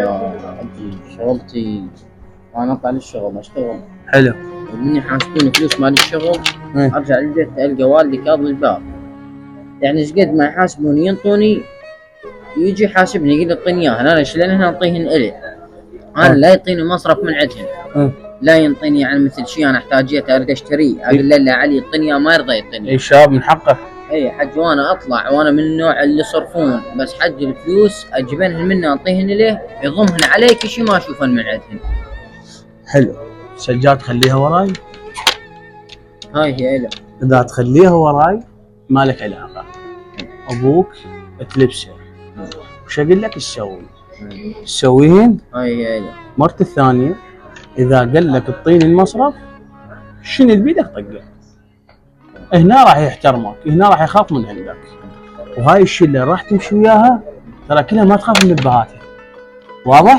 حجي شغلتي وانا اطلع للشغل اشتغل. حلو. ومن يحاسبوني فلوس مال الشغل إيه. ارجع للبيت القى والدي كاظم الباب. يعني ايش قد ما يحاسبوني ينطوني، يجي يحاسبني يقول لي اعطيني اياه، انا ليش؟ لان انا اعطيهن الي، انا لا يعطيني مصرف من عندهن. لا ينطيني يعني مثل شيء انا احتاجيته اريد اشتريه اقول له علي يعطيني، ما يرضى يعطيني. اي شاب من حقك. اي حج، وانا اطلع وانا من النوع اللي يصرفون، بس حج الفلوس اجيبنهن منه اعطيهن ليه، يضمهن علي كل شيء ما اشوفهن من عندهن. حلو. سجاد خليها وراي. هاي هي له. اذا تخليها وراي ما لك علاقه، ابوك تلبسه وش اقول لك تسوي؟ تسويهن. هاي هي له. مرت الثانيه اذا قال لك اعطيني المصرف شنو اللي بيدك طقه، هنا راح يحترمك، هنا راح يخاف من عندك. وهاي الشله راح تمشي وياها ترى كلها ما تخاف من ابهاتها. واضح؟